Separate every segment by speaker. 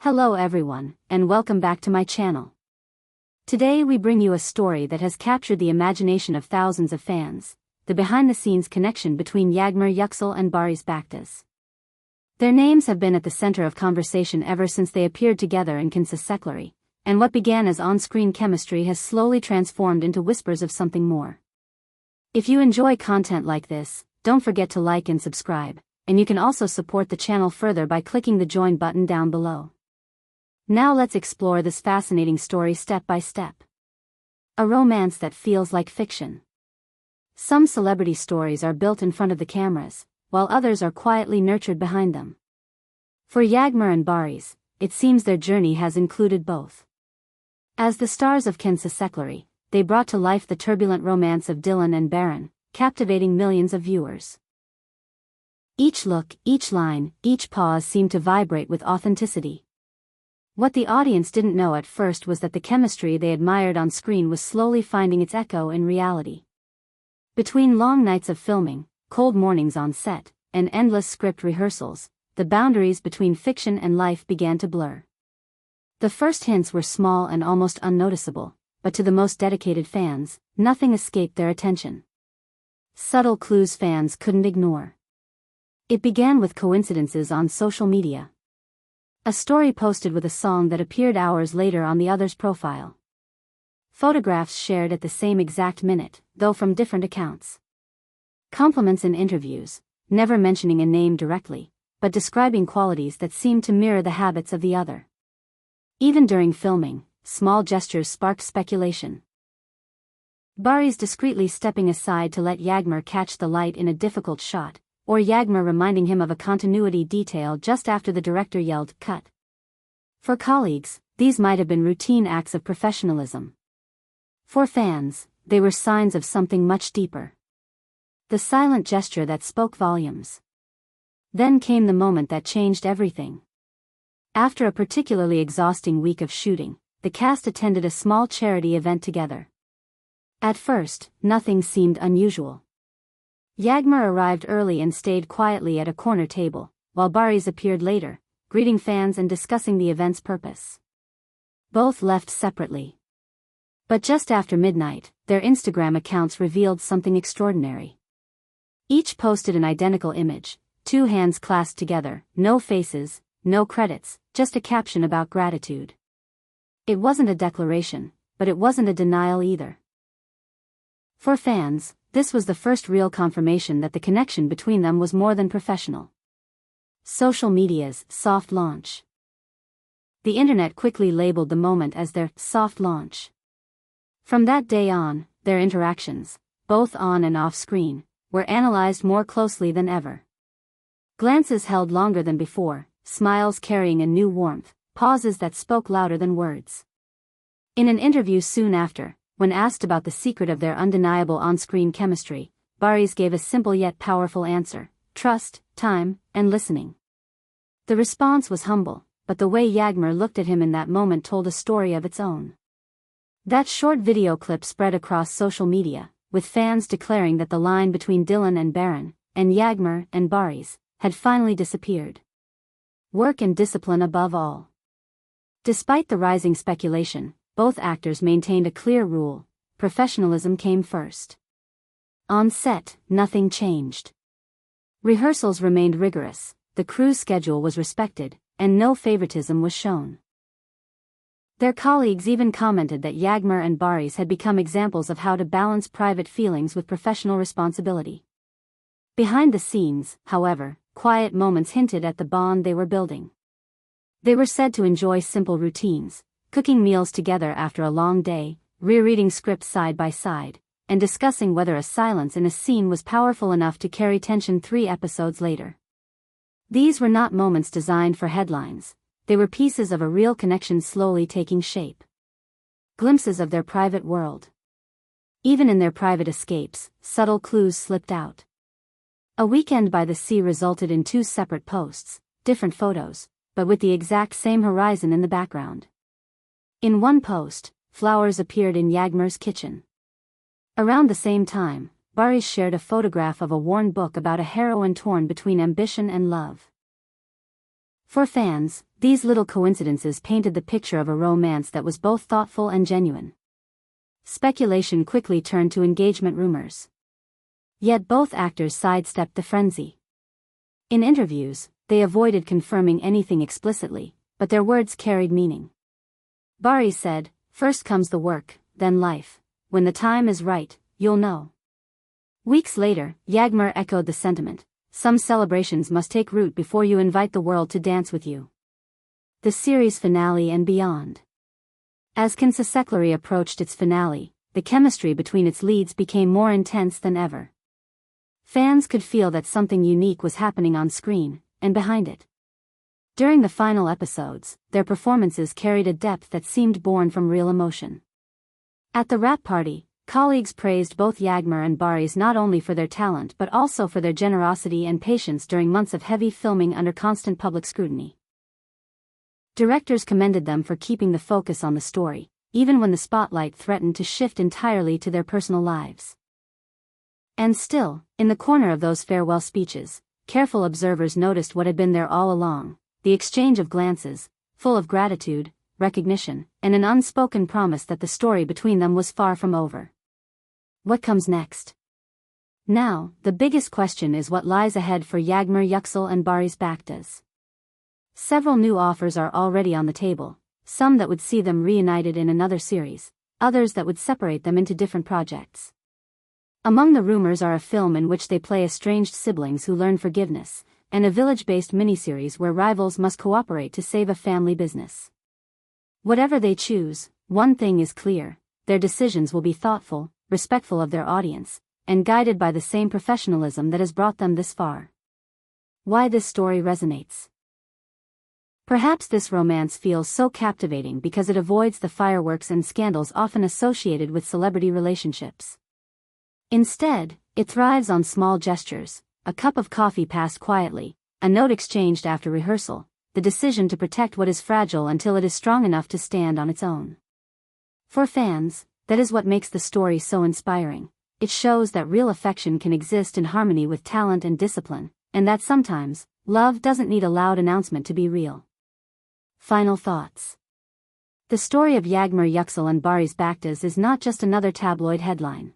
Speaker 1: Hello everyone, and welcome back to my channel. Today we bring you a story that has captured the imagination of thousands of fans, the behind-the-scenes connection between Yağmur Yüksel and Barış Baktaş. Their names have been at the center of conversation ever since they appeared together in turkishseries, and what began as on-screen chemistry has slowly transformed into whispers of something more. If you enjoy content like this, don't forget to like and subscribe, and you can also support the channel further by clicking the join button down below. Now let's explore this fascinating story step by step. A romance that feels like fiction. Some celebrity stories are built in front of the cameras, while others are quietly nurtured behind them. For Yağmur and Barış, it seems their journey has included both. As the stars of turkishseries, they brought to life the turbulent romance of Dylan and Baran, captivating millions of viewers. Each look, each line, each pause seemed to vibrate with authenticity. What the audience didn't know at first was that the chemistry they admired on screen was slowly finding its echo in reality. Between long nights of filming, cold mornings on set, and endless script rehearsals, the boundaries between fiction and life began to blur. The first hints were small and almost unnoticeable, but to the most dedicated fans, nothing escaped their attention. Subtle clues fans couldn't ignore. It began with coincidences on social media. A story posted with a song that appeared hours later on the other's profile. Photographs shared at the same exact minute, though from different accounts. Compliments in interviews, never mentioning a name directly, but describing qualities that seemed to mirror the habits of the other. Even during filming, small gestures sparked speculation. Barış discreetly stepping aside to let Yağmur catch the light in a difficult shot, or Yağmur reminding him of a continuity detail just after the director yelled, "Cut." For colleagues, these might have been routine acts of professionalism. For fans, they were signs of something much deeper. The silent gesture that spoke volumes. Then came the moment that changed everything. After a particularly exhausting week of shooting, the cast attended a small charity event together. At first, nothing seemed unusual. Yağmur arrived early and stayed quietly at a corner table, while Barış appeared later, greeting fans and discussing the event's purpose. Both left separately. But just after midnight, their Instagram accounts revealed something extraordinary. Each posted an identical image, two hands clasped together, no faces, no credits, just a caption about gratitude. It wasn't a declaration, but it wasn't a denial either. For fans, this was the first real confirmation that the connection between them was more than professional. Social media's soft launch. The internet quickly labeled the moment as their soft launch. From that day on, their interactions, both on and off screen, were analyzed more closely than ever. Glances held longer than before, smiles carrying a new warmth, pauses that spoke louder than words. In an interview soon after, when asked about the secret of their undeniable on-screen chemistry, Barış gave a simple yet powerful answer: trust, time, and listening. The response was humble, but the way Yağmur looked at him in that moment told a story of its own. That short video clip spread across social media, with fans declaring that the line between Dylan and Baran, and Yağmur and Barış, had finally disappeared. Work and discipline above all. Despite the rising speculation, both actors maintained a clear rule: professionalism came first. On set, nothing changed. Rehearsals remained rigorous, the crew's schedule was respected, and no favoritism was shown. Their colleagues even commented that Yağmur and Barış had become examples of how to balance private feelings with professional responsibility. Behind the scenes, however, quiet moments hinted at the bond they were building. They were said to enjoy simple routines, cooking meals together after a long day, rereading scripts side by side, and discussing whether a silence in a scene was powerful enough to carry tension 3 episodes later. These were not moments designed for headlines, they were pieces of a real connection slowly taking shape. Glimpses of their private world. Even in their private escapes, subtle clues slipped out. A weekend by the sea resulted in 2 separate posts, different photos, but with the exact same horizon in the background. In one post, flowers appeared in Yağmur's kitchen. Around the same time, Barış shared a photograph of a worn book about a heroine torn between ambition and love. For fans, these little coincidences painted the picture of a romance that was both thoughtful and genuine. Speculation quickly turned to engagement rumors. Yet both actors sidestepped the frenzy. In interviews, they avoided confirming anything explicitly, but their words carried meaning. Barış said, "First comes the work, then life. When the time is right, you'll know." Weeks later, Yağmur echoed the sentiment. Some celebrations must take root before you invite the world to dance with you. The series finale and beyond. As turkishseries approached its finale, the chemistry between its leads became more intense than ever. Fans could feel that something unique was happening on screen, and behind it. During the final episodes, their performances carried a depth that seemed born from real emotion. At the wrap party, colleagues praised both Yağmur and Barış not only for their talent but also for their generosity and patience during months of heavy filming under constant public scrutiny. Directors commended them for keeping the focus on the story, even when the spotlight threatened to shift entirely to their personal lives. And still, in the corner of those farewell speeches, careful observers noticed what had been there all along: the exchange of glances, full of gratitude, recognition, and an unspoken promise that the story between them was far from over. What comes next? Now, the biggest question is what lies ahead for Yağmur Yüksel and Barış Baktaş. Several new offers are already on the table, some that would see them reunited in another series, others that would separate them into different projects. Among the rumors are a film in which they play estranged siblings who learn forgiveness, and a village-based miniseries where rivals must cooperate to save a family business. Whatever they choose, one thing is clear: their decisions will be thoughtful, respectful of their audience, and guided by the same professionalism that has brought them this far. Why this story resonates? Perhaps this romance feels so captivating because it avoids the fireworks and scandals often associated with celebrity relationships. Instead, it thrives on small gestures: a cup of coffee passed quietly, a note exchanged after rehearsal, the decision to protect what is fragile until it is strong enough to stand on its own. For fans, that is what makes the story so inspiring. It shows that real affection can exist in harmony with talent and discipline, and that sometimes, love doesn't need a loud announcement to be real. Final thoughts. The story of Yağmur Yüksel and Barış Baktaş is not just another tabloid headline.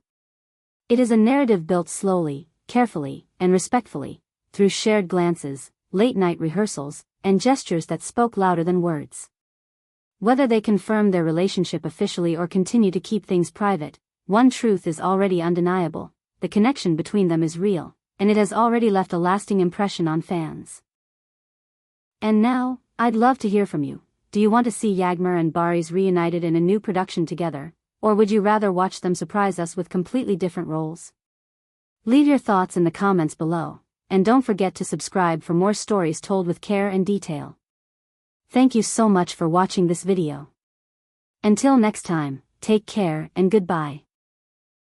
Speaker 1: It is a narrative built slowly, carefully, and respectfully, through shared glances, late-night rehearsals, and gestures that spoke louder than words. Whether they confirm their relationship officially or continue to keep things private, one truth is already undeniable: the connection between them is real, and it has already left a lasting impression on fans. And now, I'd love to hear from you. Do you want to see Yağmur and Barış reunited in a new production together, or would you rather watch them surprise us with completely different roles? Leave your thoughts in the comments below, and don't forget to subscribe for more stories told with care and detail. Thank you so much for watching this video. Until next time, take care and goodbye.